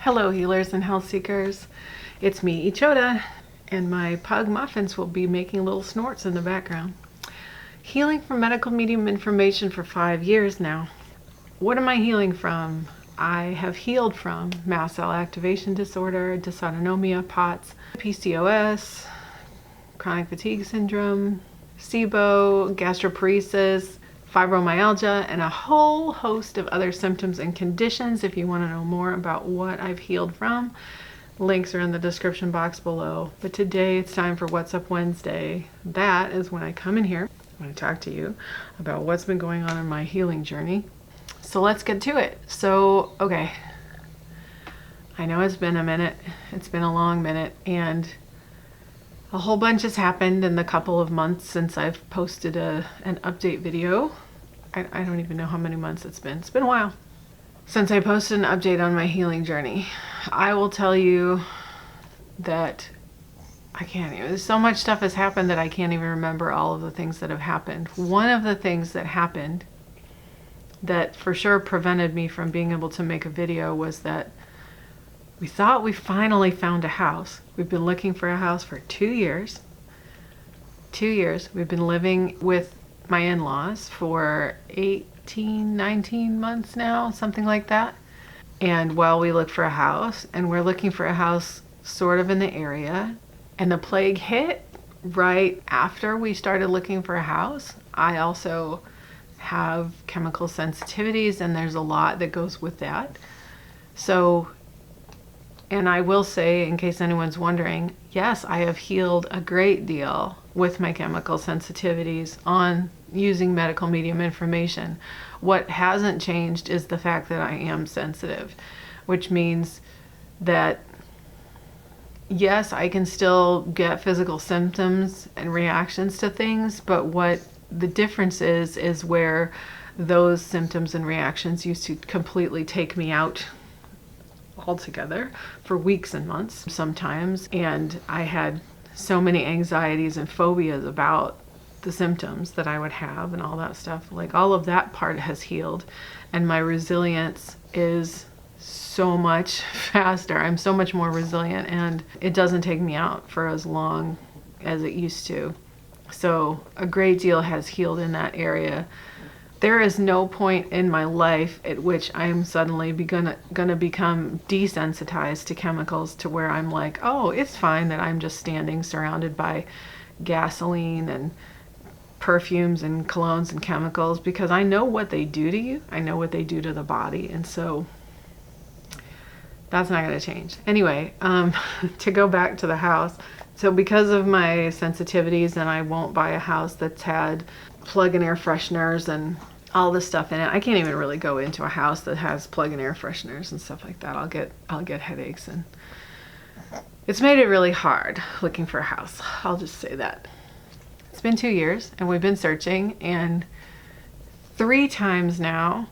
Hello healers and health seekers, it's me Ichoda, and my pug Muffins will be making little snorts in the background. Healing from medical medium information for 5 years now. What am I healing from? I have healed from mast cell activation disorder, dysautonomia, POTS, PCOS, chronic fatigue syndrome, SIBO, gastroparesis, fibromyalgia, and a whole host of other symptoms and conditions. If you want to know more about what I've healed from, links are in the description box below. But today it's time for What's Up Wednesday. That is when I come in here, I want to talk to you about what's been going on in my healing journey. So let's get to it. Okay, I know it's been a minute, it's been a long minute, and a whole bunch has happened in the couple of months since I've posted an update video. I don't even know how many months it's been. It's been a while since I posted an update on my healing journey. I will tell you that so much stuff has happened that I can't even remember all of the things that have happened. One of the things that happened that for sure prevented me from being able to make a video was that we thought we finally found a house. We've been looking for a house for 2 years. 2 years. We've been living with my in-laws for 18, 19 months now, something like that. And while we look for a house, and we're looking for a house sort of in the area, and the plague hit right after we started looking for a house. I also have chemical sensitivities, and there's a lot that goes with that. So, and I will say, in case anyone's wondering, yes, I have healed a great deal with my chemical sensitivities on using medical medium information. What hasn't changed is the fact that I am sensitive, which means that yes, I can still get physical symptoms and reactions to things, but what the difference is where those symptoms and reactions used to completely take me out altogether for weeks and months sometimes, and I had so many anxieties and phobias about the symptoms that I would have and all that stuff. Like, all of that part has healed, and my resilience is so much faster. I'm so much more resilient, and it doesn't take me out for as long as it used to. So a great deal has healed in that area. There is no point in my life at which I am suddenly gonna become desensitized to chemicals to where I'm like, oh, it's fine that I'm just standing surrounded by gasoline and perfumes and colognes and chemicals, because I know what they do to you. I know what they do to the body, and so that's not going to change. Anyway, to go back to the house. So because of my sensitivities, and I won't buy a house that's had plug-in air fresheners and all this stuff in it. I can't even really go into a house that has plug-in air fresheners and stuff like that. I'll get headaches, and it's made it really hard looking for a house. I'll just say that. It's been 2 years, and we've been searching, and 3 times now,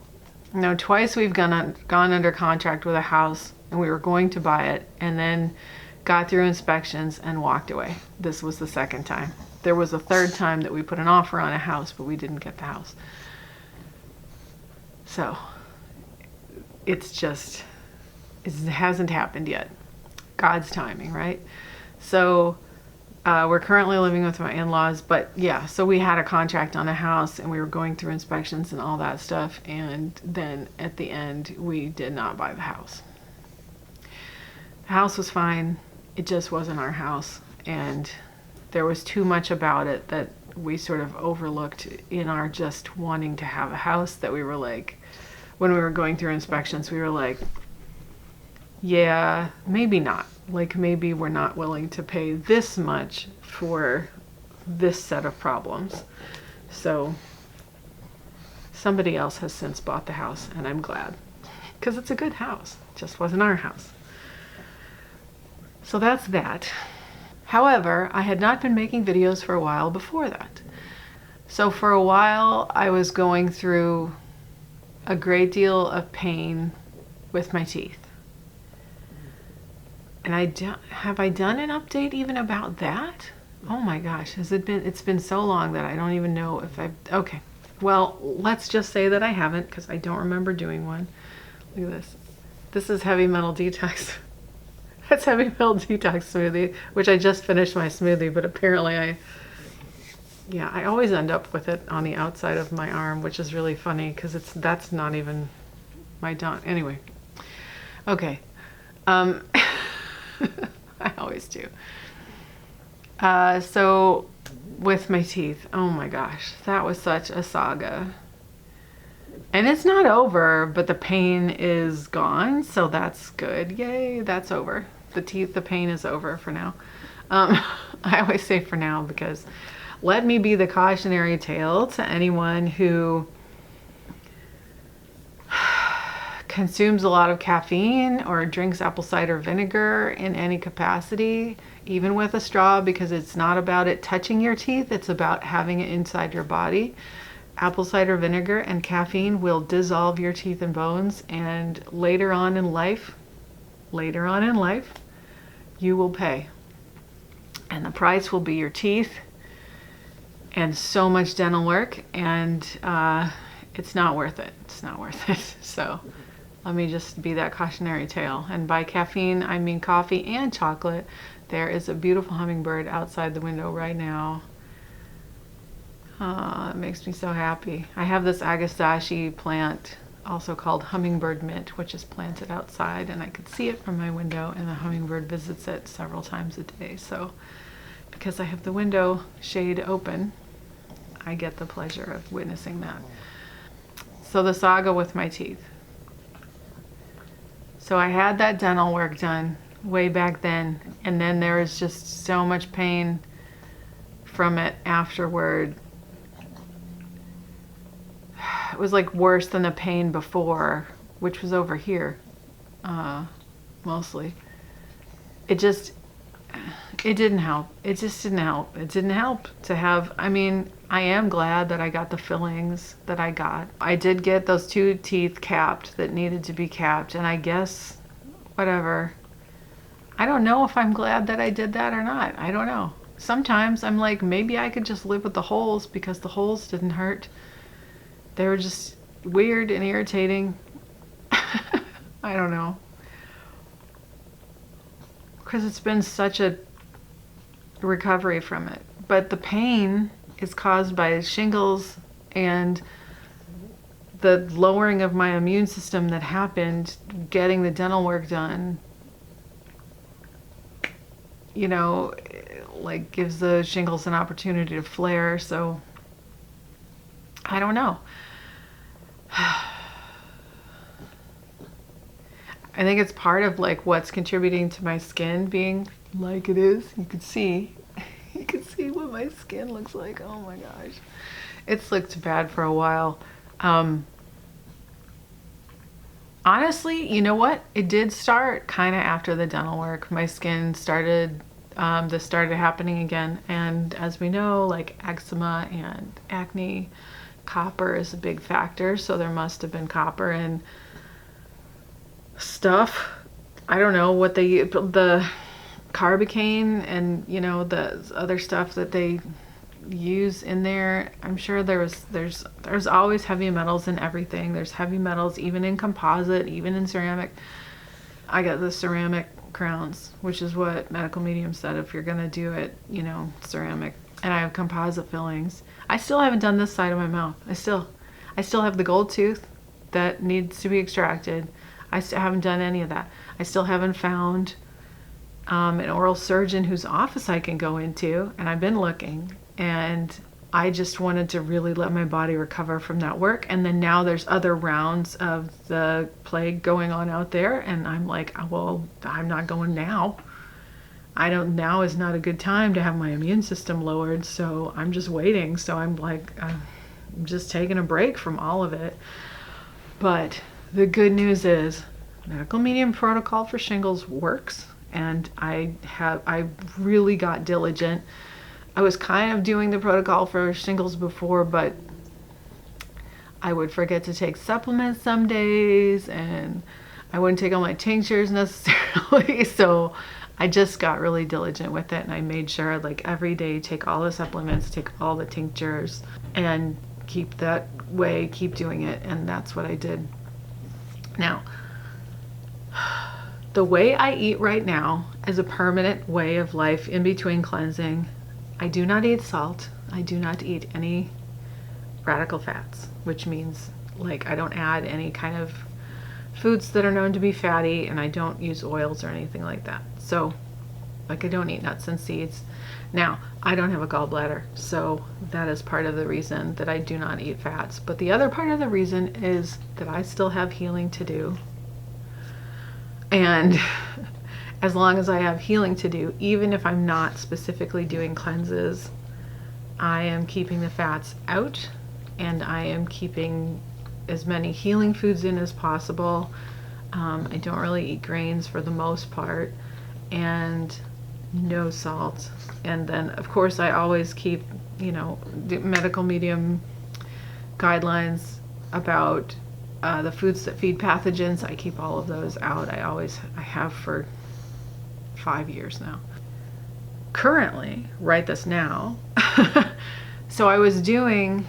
no, twice we've gone under contract with a house, and we were going to buy it, and then got through inspections and walked away. This was the second time. There was a third time that we put an offer on a house, but we didn't get the house. So it hasn't happened yet. God's timing, right? So we're currently living with my in-laws, but yeah, so we had a contract on a house, and we were going through inspections and all that stuff, and then at the end we did not buy the house. The house was fine, it just wasn't our house, and there was too much about it that we sort of overlooked in our just wanting to have a house, that we were like, when we were going through inspections, we were like, yeah, maybe not. Like, maybe we're not willing to pay this much for this set of problems. So somebody else has since bought the house, and I'm glad, because it's a good house. It just wasn't our house. So that's that. However, I had not been making videos for a while before that. So for a while, I was going through a great deal of pain with my teeth. And have I done an update even about that? Oh my gosh, it's been so long that I don't even know if okay. Well, let's just say that I haven't, because I don't remember doing one. Look at this. This is heavy metal detox. That's heavy metal detox smoothie, which I just finished my smoothie, but apparently I always end up with it on the outside of my arm, which is really funny because that's not even my anyway. Okay. I always do. So with my teeth, oh my gosh, that was such a saga. And it's not over, but the pain is gone, so that's good. Yay, that's over. The pain is over for now. I always say for now because let me be the cautionary tale to anyone who consumes a lot of caffeine or drinks apple cider vinegar in any capacity, even with a straw, because it's not about it touching your teeth, it's about having it inside your body. Apple cider vinegar and caffeine will dissolve your teeth and bones, and later on in life, you will pay. And the price will be your teeth and so much dental work, and it's not worth it. It's not worth it. So let me just be that cautionary tale. And by caffeine, I mean coffee and chocolate. There is a beautiful hummingbird outside the window right now. It makes me so happy. I have this agastache plant, also called hummingbird mint, which is planted outside, and I could see it from my window, and the hummingbird visits it several times a day. So because I have the window shade open, I get the pleasure of witnessing that. So the saga with my teeth. So I had that dental work done way back then, and then there was just so much pain from it afterward. It was like worse than the pain before, which was over here, mostly. It didn't help. It just didn't help. It didn't help to have, I mean, I am glad that I got the fillings that I got. I did get those 2 teeth capped that needed to be capped, and I guess, whatever. I don't know if I'm glad that I did that or not. I don't know. Sometimes I'm like, maybe I could just live with the holes because the holes didn't hurt. They were just weird and irritating. I don't know. Because it's been such a recovery from it. But the pain is caused by shingles and the lowering of my immune system that happened getting the dental work done. You know, like gives the shingles an opportunity to flare. So I don't know. I think it's part of like what's contributing to my skin being like it is. You can see what my skin looks like. Oh my gosh. It's looked bad for a while. Honestly, you know what? It did start kind of after the dental work. My skin started, this started happening again. And as we know, like eczema and acne, copper is a big factor. So there must have been copper in stuff. I don't know what the carbocaine and, you know, the other stuff that they use in there. I'm sure there's always heavy metals in everything. There's heavy metals even in composite, even in ceramic. I got the ceramic crowns, which is what medical medium said if you're gonna do it, you know, ceramic. And I have composite fillings. I still haven't done this side of my mouth. I still have the gold tooth that needs to be extracted. I still haven't done any of that. I still haven't found an oral surgeon whose office I can go into, and I've been looking, and I just wanted to really let my body recover from that work. And then now there's other rounds of the plague going on out there, and I'm like, well, I'm not going now. Now is not a good time to have my immune system lowered, so I'm just waiting. So I'm like, I'm just taking a break from all of it. But the good news is medical medium protocol for shingles works, and I really got diligent. I was kind of doing the protocol for shingles before, but I would forget to take supplements some days, and I wouldn't take all my tinctures necessarily. So I just got really diligent with it, and I made sure like every day take all the supplements, take all the tinctures, and keep that way, keep doing it. And that's what I did. Now, The way I eat right now is a permanent way of life in between cleansing. I do not eat salt. I do not eat any radical fats, which means like I don't add any kind of foods that are known to be fatty, and I don't use oils or anything like that. So like I don't eat nuts and seeds. Now, I don't have a gallbladder, so that is part of the reason that I do not eat fats. But the other part of the reason is that I still have healing to do. And as long as I have healing to do, even if I'm not specifically doing cleanses, I am keeping the fats out, and I am keeping as many healing foods in as possible. I don't really eat grains for the most part, and no salt. And then of course I always keep, the medical medium guidelines about the foods that feed pathogens. I keep all of those out. I have for 5 years now. Currently, right this now, so I was doing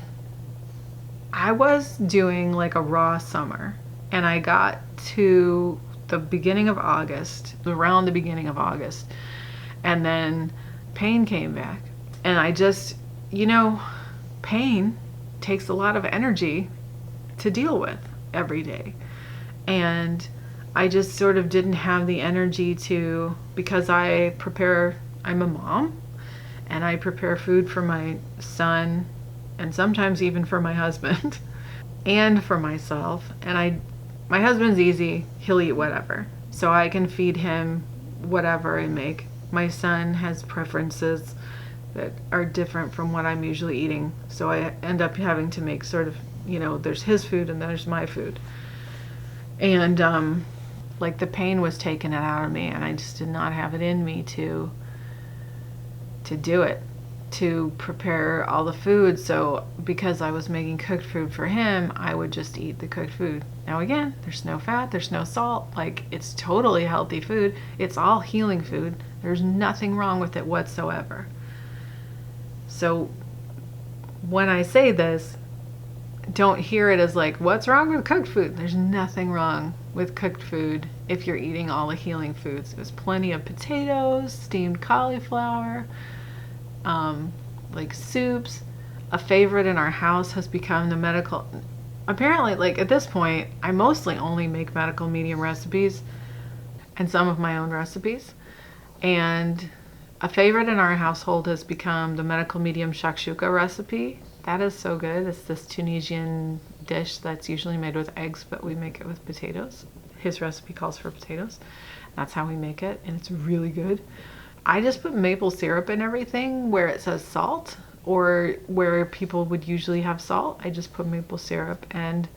like a raw summer, and I got to the beginning of August, around the beginning of August, and then pain came back. And I just, pain takes a lot of energy to deal with every day. And I just sort of didn't have the energy to, because I'm a mom, and I prepare food for my son, and sometimes even for my husband, and for myself. And my husband's easy, he'll eat whatever. So I can feed him whatever I make. My son has preferences that are different from what I'm usually eating. So I end up having to make sort of, there's his food and there's my food. And like the pain was taken out of me, and I just did not have it in me to do it, to prepare all the food. So because I was making cooked food for him, I would just eat the cooked food. Now again, there's no fat, there's no salt, like it's totally healthy food. It's all healing food. There's nothing wrong with it whatsoever. So when I say this, don't hear it as like, what's wrong with cooked food? There's nothing wrong with cooked food if you're eating all the healing foods. There's plenty of potatoes, steamed cauliflower, like soups. A favorite in our house has become the medical, apparently, like at this point, I mostly only make medical medium recipes and some of my own recipes. And a favorite in our household has become the medical medium shakshuka recipe. That is so good. It's this Tunisian dish that's usually made with eggs, but we make it with potatoes. His recipe calls for potatoes. That's how we make it, and it's really good. I just put maple syrup in everything where it says salt, or where people would usually have salt. I just put maple syrup, and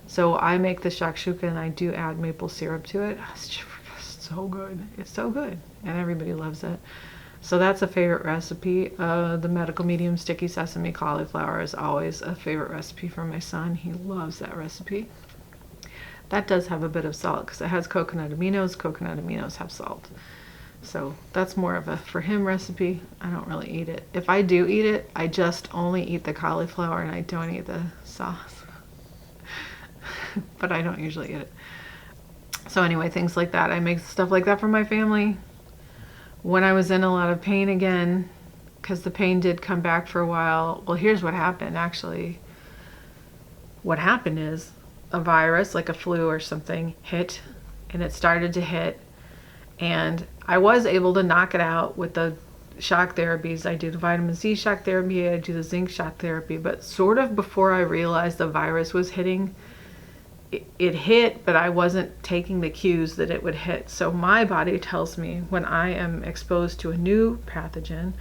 so I make the shakshuka and I do add maple syrup to it. It's so good. It's so good, and everybody loves it. So that's a favorite recipe. The medical medium sticky sesame cauliflower is always a favorite recipe for my son. He loves that recipe. That does have a bit of salt because it has coconut aminos. Coconut aminos have salt. So that's more of a for him recipe. I don't really eat it. If I do eat it, I just only eat the cauliflower and I don't eat the sauce. But I don't usually eat it. So anyway, things like that. I make stuff like that for my family. When I was in a lot of pain again, because the pain did come back for a while. Well, here's what happened actually. What happened is a virus, like a flu or something, hit, and it started to hit. And I was able to knock it out with the shock therapies. I do the vitamin C shock therapy, I do the zinc shock therapy, but sort of before I realized the virus was hitting, it hit, but I wasn't taking the cues that it would hit. So my body tells me when I am exposed to a new pathogen,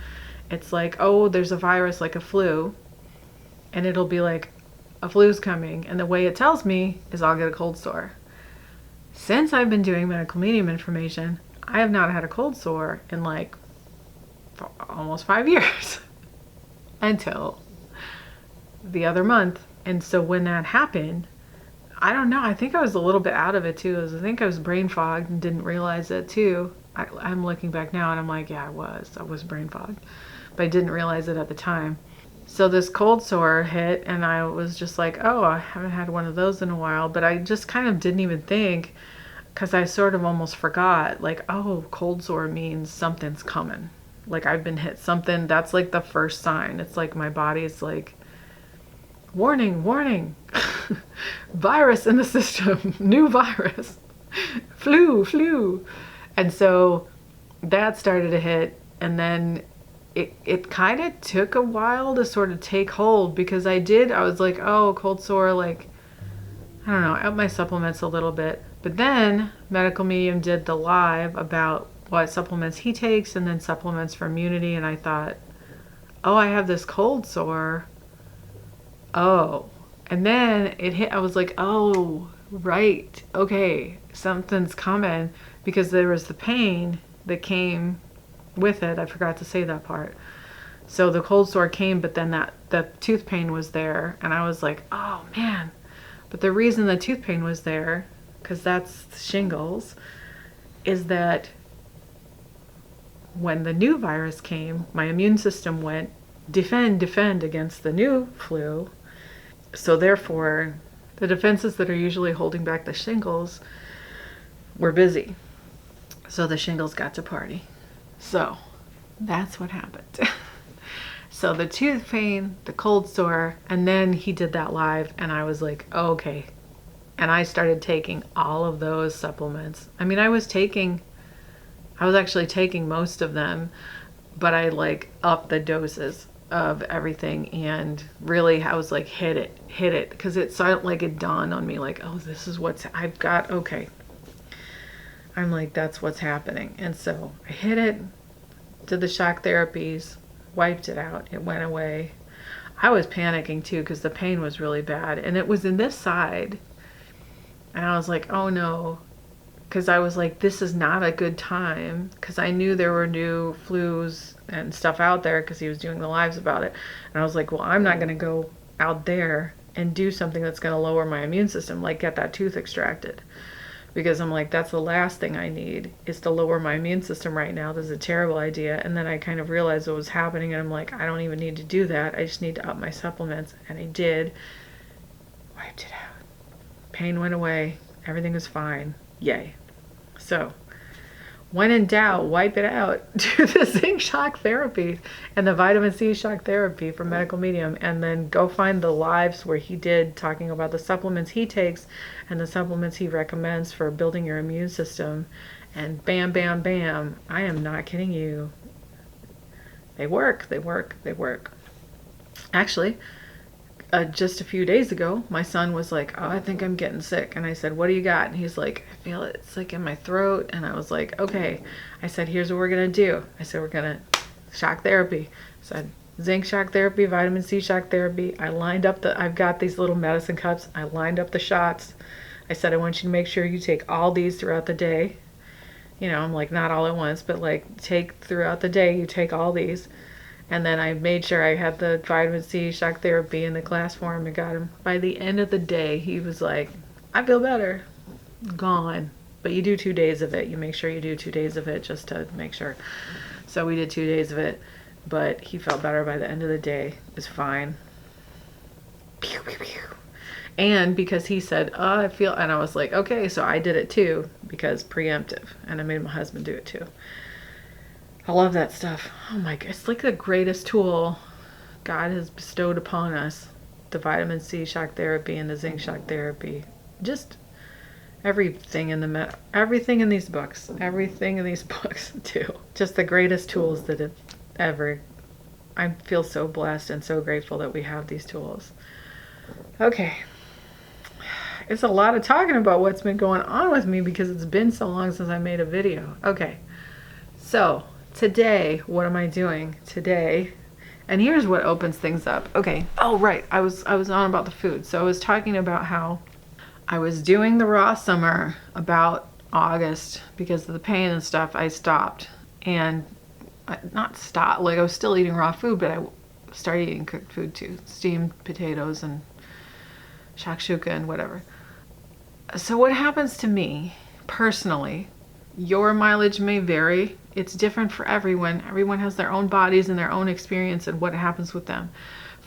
it's like, oh, there's a virus like a flu, and it'll be like, a flu's coming. And the way it tells me is I'll get a cold sore. Since I've been doing medical medium information, I have not had a cold sore in like almost 5 years until the other month. And so when that happened, I don't know, I think I was a little bit out of it too. I think I was brain fogged and didn't realize it too. I'm looking back now and I'm like, yeah, I was brain fogged, but I didn't realize it at the time. So this cold sore hit and I was just like, oh, I haven't had one of those in a while, but I just kind of didn't even think, because I sort of almost forgot, like, oh, cold sore means something's coming. Like, I've been hit something. That's like the first sign. It's like my body's like, warning, warning, virus in the system, new virus, flu. And so that started to hit. And then it kind of took a while to sort of take hold, because I was like, oh, cold sore, like, I don't know, up my supplements a little bit. But then Medical Medium did the live about what supplements he takes and then supplements for immunity. And I thought, oh, I have this cold sore. Oh. And then it hit, I was like, oh, right. Okay, something's coming, because there was the pain that came with it. I forgot to say that part. So the cold sore came, but then the tooth pain was there. And I was like, oh, man. But the reason the tooth pain was there, because that's shingles, is that when the new virus came, my immune system went defend against the new flu. So therefore, the defenses that are usually holding back the shingles were busy. So the shingles got to party. So that's what happened. So the tooth pain, the cold sore, and then he did that live, and I was like, oh, okay. And I started taking all of those supplements. I mean, I was actually taking most of them, but I like upped the doses of everything, and really I was like, hit it, because it started, like, it dawned on me, like, oh, this is what's I've got. Okay, I'm like, that's what's happening. And so I hit it, did the shock therapies, wiped it out, it went away. I was panicking too, because the pain was really bad, and it was in this side, and I was like, oh no, because I was like, this is not a good time, because I knew there were new flus and stuff out there, because he was doing the lives about it. And I was like, well, I'm not going to go out there and do something that's going to lower my immune system, like get that tooth extracted, because I'm like, that's the last thing I need, is to lower my immune system right now. This is a terrible idea. And then I kind of realized what was happening, and I'm like, I don't even need to do that. I just need to up my supplements. And I did. Wiped it out. Pain went away. Everything was fine. Yay. So when in doubt, wipe it out. Do the zinc shock therapy and the vitamin C shock therapy from Medical Medium, and then go find the lives where he did talking about the supplements he takes and the supplements he recommends for building your immune system. And bam, bam, bam. I am not kidding you. They work. Actually, just a few days ago, my son was like, oh, I think I'm getting sick. And I said, what do you got? And he's like, I feel it. It's like in my throat. And I was like, okay. I said, here's what we're going to do. I said, we're going to shock therapy. I said, zinc shock therapy, vitamin C shock therapy. I lined up I've got these little medicine cups. I lined up the shots. I said, I want you to make sure you take all these throughout the day. You know, I'm like, not all at once, but like take throughout the day, you take all these. And then I made sure I had the vitamin C shock therapy in the glass form and got him. By the end of the day, he was like, I feel better. Gone. But you do 2 days of it. You make sure you do 2 days of it just to make sure. So we did 2 days of it. But he felt better by the end of the day. It was fine. Pew, pew, pew. And because he said, oh, I feel, and I was like, okay, so I did it too, because preemptive. And I made my husband do it too. I love that stuff. Oh my God, it's like the greatest tool God has bestowed upon us. The vitamin C shock therapy and the zinc shock therapy. Just everything in everything in these books too. Just the greatest tools that have ever. I feel so blessed and so grateful that we have these tools. Okay. It's a lot of talking about what's been going on with me, because it's been so long since I made a video. Okay. So today, what am I doing today? And here's what opens things up. Okay. Oh, right. I was on about the food. So I was talking about how I was doing the raw summer about August because of the pain and stuff. I stopped, and not stopped, like I was still eating raw food, but I started eating cooked food too. Steamed potatoes and shakshuka and whatever. So what happens to me personally, your mileage may vary. It's different for everyone. Everyone has their own bodies and their own experience and what happens with them.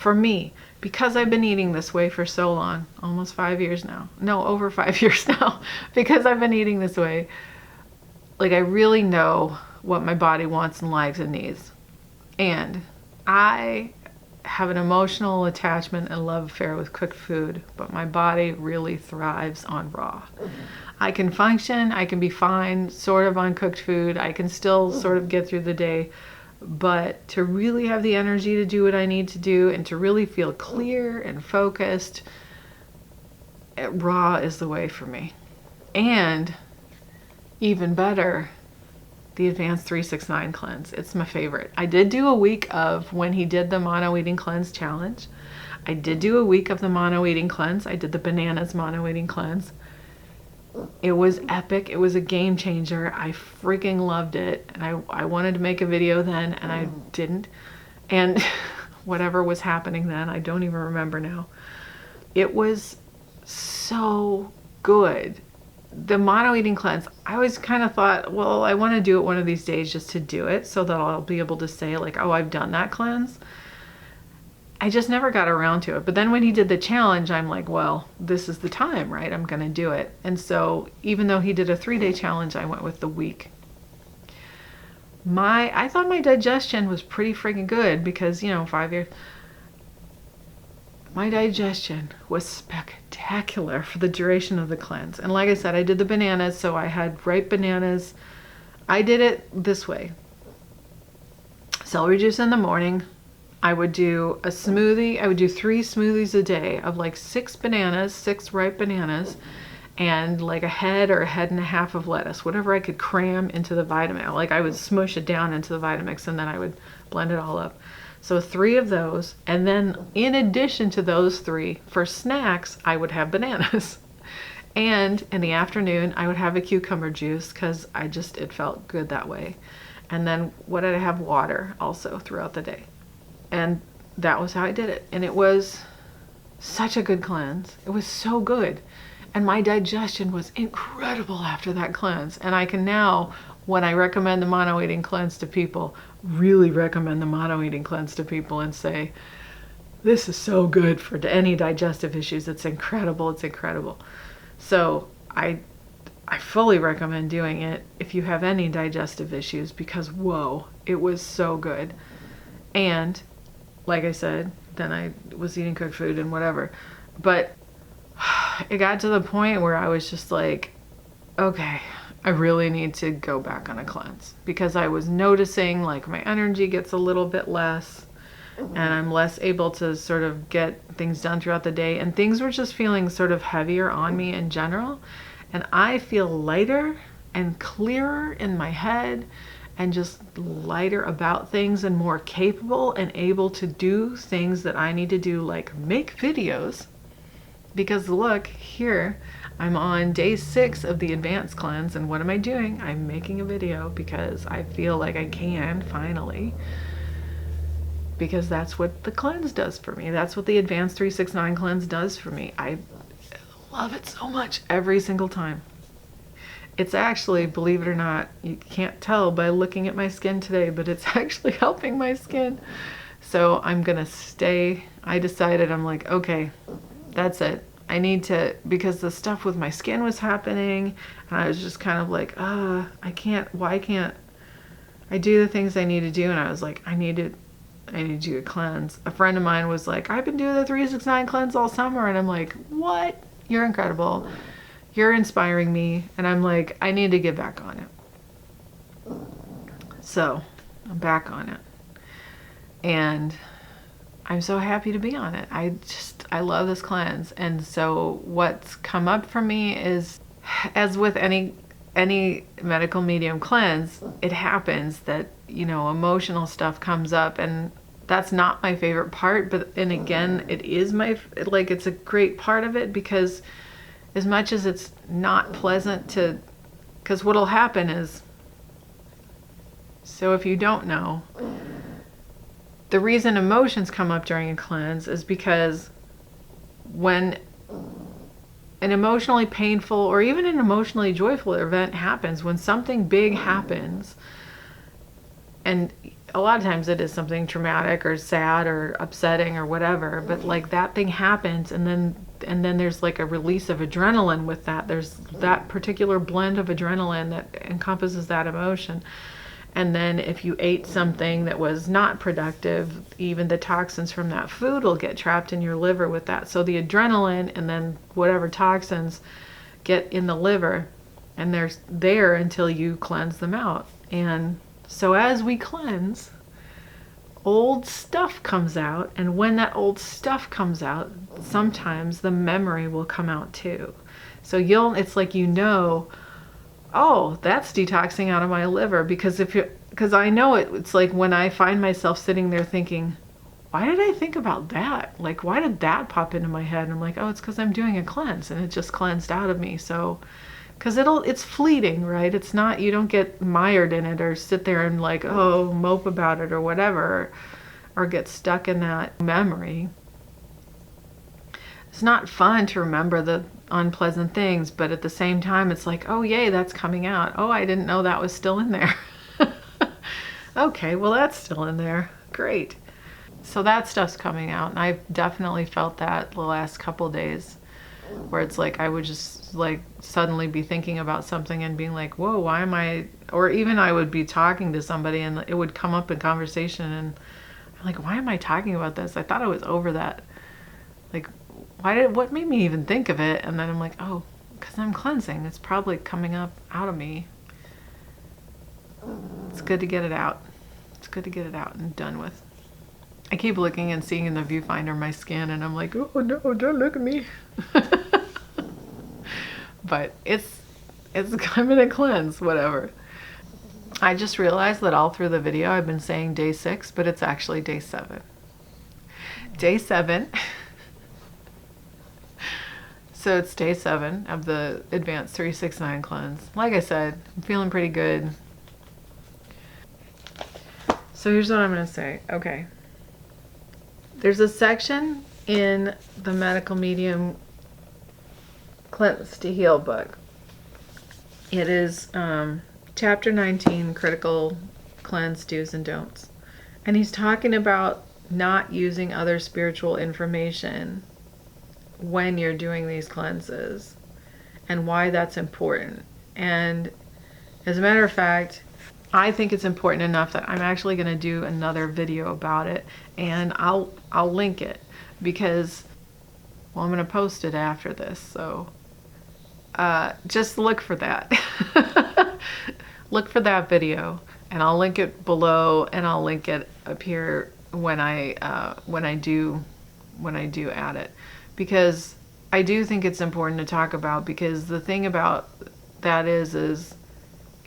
for me, because I've been eating this way for so long, almost 5 years now. No, over 5 years now, because I've been eating this way. Like, I really know what my body wants and likes and needs. And I have an emotional attachment and love affair with cooked food, but my body really thrives on raw. I can function, I can be fine sort of on cooked food, I can still sort of get through the day, but to really have the energy to do what I need to do and to really feel clear and focused, raw is the way for me. And even better, the Advanced 369 cleanse. It's my favorite. I did do a week of when he did the mono eating cleanse challenge. I did do a week of the mono eating cleanse. I did the bananas mono eating cleanse. It was epic. It was a game changer. I freaking loved it. And I wanted to make a video then, and I didn't. And whatever was happening then, I don't even remember now. It was so good. The mono eating cleanse, I always kind of thought, well, I want to do it one of these days just to do it so that I'll be able to say like, oh, I've done that cleanse. I just never got around to it. But then when he did the challenge, I'm like, well, this is the time, right? I'm going to do it. And so even though he did a 3-day challenge, I went with the week. I thought my digestion was pretty freaking good because, 5 years. My digestion was spectacular for the duration of the cleanse. And like I said, I did the bananas, so I had ripe bananas. I did it this way. Celery juice in the morning. I would do a smoothie. I would do 3 smoothies a day of like 6 bananas, 6 ripe bananas, and like a head or a head and a half of lettuce, whatever I could cram into the Vitamix. Like I would smush it down into the Vitamix and then I would blend it all up. So 3 of those, and then in addition to those 3, for snacks, I would have bananas. And in the afternoon, I would have a cucumber juice because it felt good that way. And then what did I have? Water also throughout the day. And that was how I did it. And it was such a good cleanse. It was so good. And my digestion was incredible after that cleanse. And I can now, when I recommend the mono eating cleanse to people, really recommend the mono eating cleanse to people and say, this is so good for any digestive issues. It's incredible. It's incredible. So I fully recommend doing it if you have any digestive issues because, whoa, it was so good. And like I said, then I was eating cooked food and whatever. But it got to the point where I was just like, okay, I really need to go back on a cleanse because I was noticing like my energy gets a little bit less and I'm less able to sort of get things done throughout the day, and things were just feeling sort of heavier on me in general. And I feel lighter and clearer in my head and just lighter about things and more capable and able to do things that I need to do, like make videos. Because look, here I'm on day 6 of the advanced cleanse, and what am I doing? I'm making a video because I feel like I can finally. Because that's what the cleanse does for me. That's what the Advanced 369 cleanse does for me. I love it so much every single time. It's actually, believe it or not, you can't tell by looking at my skin today, but it's actually helping my skin. So I'm gonna stay. I decided, I'm like, okay, that's it. I need to, because the stuff with my skin was happening, and I was just kind of like, why can't I do the things I need to do? And I was like, I need to do a cleanse. A friend of mine was like, I've been doing the 369 cleanse all summer. And I'm like, what? You're incredible. You're inspiring me. And I'm like, I need to get back on it. So I'm back on it. And I'm so happy to be on it. I love this cleanse. And so what's come up for me is, as with any medical medium cleanse, it happens that, emotional stuff comes up, and that's not my favorite part, but then again, it is it's a great part of it, because as much as it's not pleasant to, because what'll happen is, so if you don't know, the reason emotions come up during a cleanse is because when an emotionally painful or even an emotionally joyful event happens, when something big happens, and a lot of times it is something traumatic or sad or upsetting or whatever, but like that thing happens, and then there's like a release of adrenaline with that. There's that particular blend of adrenaline that encompasses that emotion. And then if you ate something that was not productive, even the toxins from that food will get trapped in your liver with that. So the adrenaline and then whatever toxins get in the liver, and they're there until you cleanse them out. And so as we cleanse, old stuff comes out, and when that old stuff comes out, sometimes the memory will come out too. So it's like, oh, that's detoxing out of my liver, because I know it. It's like when I find myself sitting there thinking, why did I think about that? Like, why did that pop into my head? And I'm like, oh, it's because I'm doing a cleanse, and it just cleansed out of me. So, because it's fleeting, right? It's not, you don't get mired in it or sit there and like, oh, mope about it or whatever, or get stuck in that memory. It's not fun to remember the unpleasant things, but at the same time, it's like, oh, yay, that's coming out. Oh, I didn't know that was still in there. Okay, well, that's still in there. Great. So that stuff's coming out, and I've definitely felt that the last couple days, where it's like I would just like suddenly be thinking about something and being like, whoa, why am I, or even I would be talking to somebody and it would come up in conversation, and I'm like, why am I talking about this? I thought I was over that. Like, what made me even think of it? And then I'm like, oh, because I'm cleansing. It's probably coming up out of me. It's good to get it out. It's good to get it out and done with. I keep looking and seeing in the viewfinder my skin, and I'm like, oh no, don't look at me. But it's I'm gonna cleanse, whatever. I just realized that all through the video I've been saying day 6, but it's actually day 7. Day 7. So it's day 7 of the Advanced 369 cleanse. Like I said, I'm feeling pretty good. So here's what I'm gonna say. Okay. There's a section in the Medical Medium Cleanse to Heal book. It is chapter 19, Critical Cleanse Do's and Don'ts. And he's talking about not using other spiritual information when you're doing these cleanses and why that's important. And as a matter of fact, I think it's important enough that I'm actually going to do another video about it, and I'll link it, because, well, I'm going to post it after this, so just look for that. Look for that video, and I'll link it below, and I'll link it up here when I do add it, because I do think it's important to talk about, because the thing about that is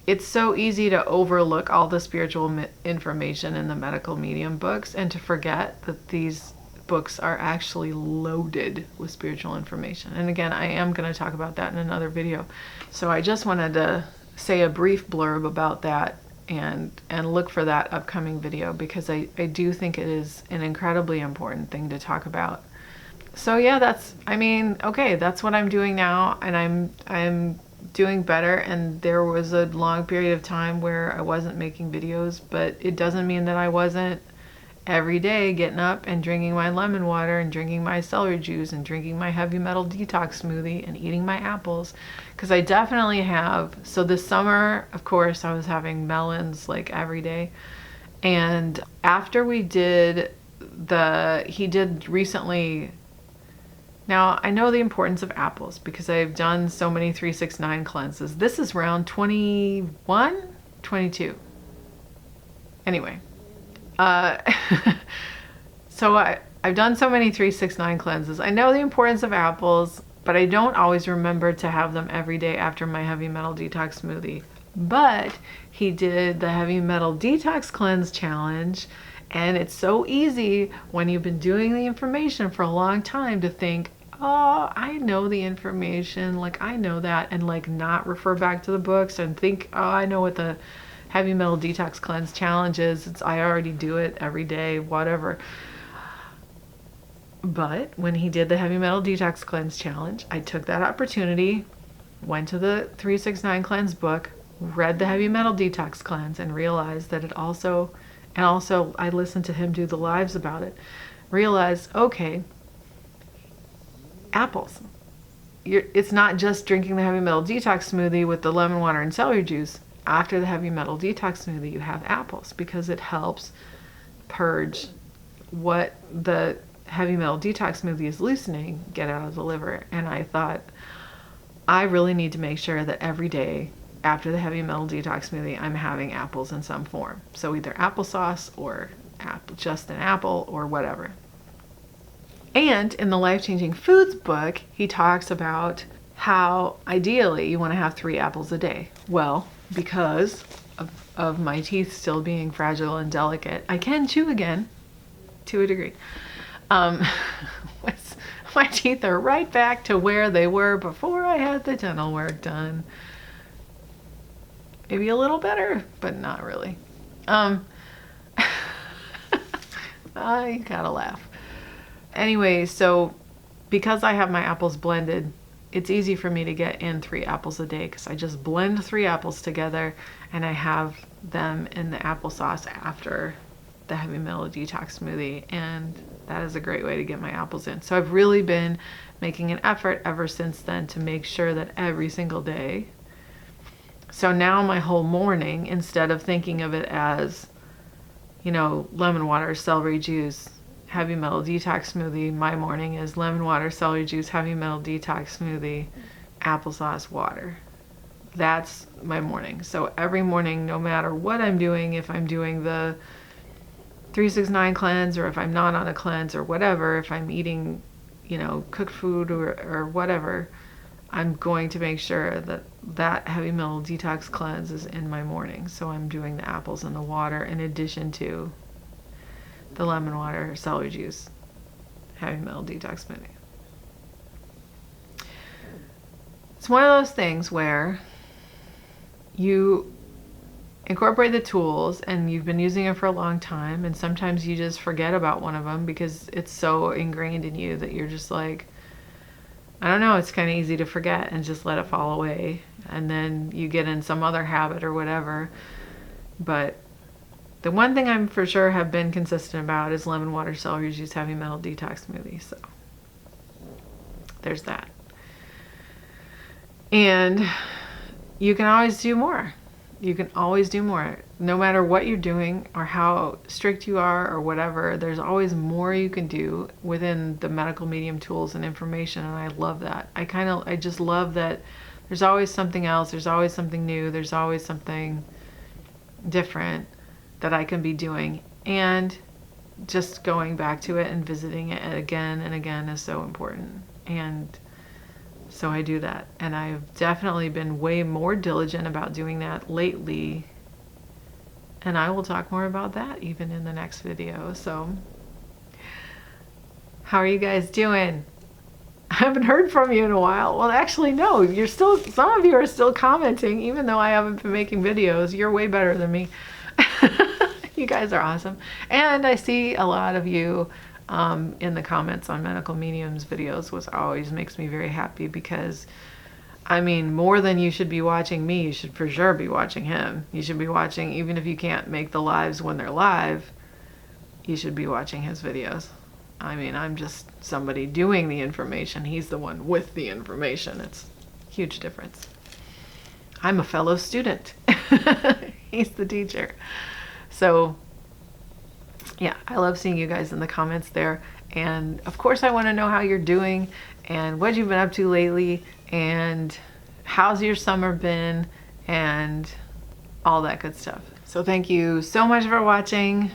it's so easy to overlook all the spiritual information in the medical medium books and to forget that these books are actually loaded with spiritual information. And again, I am going to talk about that in another video. So I just wanted to say a brief blurb about that and look for that upcoming video, because I do think it is an incredibly important thing to talk about. So yeah, that's what I'm doing now, and I'm doing better. And there was a long period of time where I wasn't making videos, but it doesn't mean that I wasn't every day getting up and drinking my lemon water and drinking my celery juice and drinking my heavy metal detox smoothie and eating my apples, because I definitely have. So this summer, of course, I was having melons like every day. And after he did recently. Now, I know the importance of apples because I've done so many 369 cleanses. This is round 21, 22. Anyway, so I've done so many 369 cleanses. I know the importance of apples, but I don't always remember to have them every day after my heavy metal detox smoothie. But he did the heavy metal detox cleanse challenge, and it's so easy when you've been doing the information for a long time to think, oh, I know the information, like I know that, and like not refer back to the books and think, oh, I know what the heavy metal detox cleanse challenge is. I already do it every day, whatever. But when he did the heavy metal detox cleanse challenge, I took that opportunity, went to the 369 cleanse book, read the Heavy Metal Detox Cleanse and realized that it also, and also I listened to him do the lives about it, realized, okay, apples. It's not just drinking the Heavy Metal Detox smoothie with the lemon water and celery juice. After the Heavy Metal Detox smoothie, you have apples because it helps purge what the Heavy Metal Detox smoothie is loosening, get out of the liver. And I thought, I really need to make sure that every day after the Heavy Metal Detox smoothie, I'm having apples in some form. So either applesauce or just an apple or whatever. And in the Life Changing Foods book, he talks about how ideally you want to have 3 apples a day. Well, because of my teeth still being fragile and delicate, I can chew again to a degree. My teeth are right back to where they were before I had the dental work done. Maybe a little better, but not really. I gotta laugh. Anyway, so because I have my apples blended, it's easy for me to get in 3 apples a day because I just blend 3 apples together and I have them in the applesauce after the Heavy Metal Detox smoothie, and that is a great way to get my apples in. So I've really been making an effort ever since then to make sure that every single day. So now my whole morning, instead of thinking of it as, you know, lemon water, celery juice, Heavy Metal Detox smoothie, my morning is lemon water, celery juice, Heavy Metal Detox smoothie, applesauce, water. That's my morning. So every morning, no matter what I'm doing, if I'm doing the 369 cleanse or if I'm not on a cleanse or whatever, if I'm eating, you know, cooked food or whatever, I'm going to make sure that that Heavy Metal Detox cleanse is in my morning. So I'm doing the apples and the water in addition to the lemon water, celery juice, Heavy Metal Detox smoothie. It's one of those things where you incorporate the tools and you've been using it for a long time, and sometimes you just forget about one of them because it's so ingrained in you that you're just like, I don't know, it's kind of easy to forget and just let it fall away, and then you get in some other habit or whatever. But the one thing I'm for sure have been consistent about is lemon water, celery juice, Heavy Metal Detox smoothie. So there's that. And you can always do more. You can always do more. No matter what you're doing or how strict you are or whatever, there's always more you can do within the medical medium tools and information, and I love that. I just love that there's always something else, there's always something new, there's always something different that I can be doing, and just going back to it and visiting it again and again is so important. And so I do that, and I've definitely been way more diligent about doing that lately, and I will talk more about that even in the next video. So how are you guys doing? I haven't heard from you in a while. Well, actually, no, you're still, some of you are still commenting, even though I haven't been making videos. You're way better than me. You guys are awesome. And I see a lot of you in the comments on Medical Mediums videos, which always makes me very happy, because I mean, more than you should be watching me, you should for sure be watching him. You should be watching, even if you can't make the lives when they're live, you should be watching his videos. I mean, I'm just somebody doing the information. He's the one with the information. It's a huge difference. I'm a fellow student. He's the teacher. So yeah, I love seeing you guys in the comments there. And of course I want to know how you're doing and what you've been up to lately and how's your summer been and all that good stuff. So thank you so much for watching.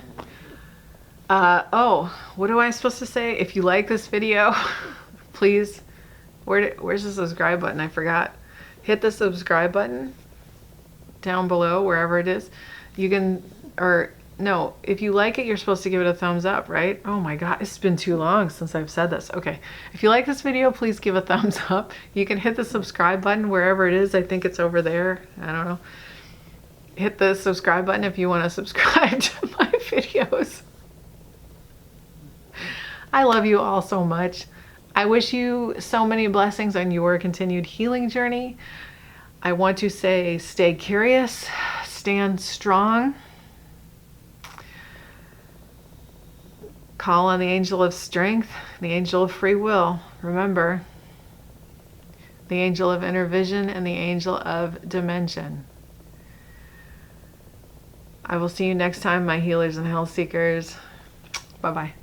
Oh, what am I supposed to say? If you like this video, please, where's the subscribe button? I forgot. Hit the subscribe button down below, wherever it is. You can, or no, if you like it, you're supposed to give it a thumbs up, right? Oh my God, it's been too long since I've said this. Okay, if you like this video, please give a thumbs up. You can hit the subscribe button wherever it is. I think it's over there. I don't know. Hit the subscribe button if you want to subscribe to my videos. I love you all so much. I wish you so many blessings on your continued healing journey. I want to say stay curious, stand strong, call on the angel of strength, the angel of free will. Remember, the angel of inner vision and the angel of dimension. I will see you next time, my healers and health seekers. Bye-bye.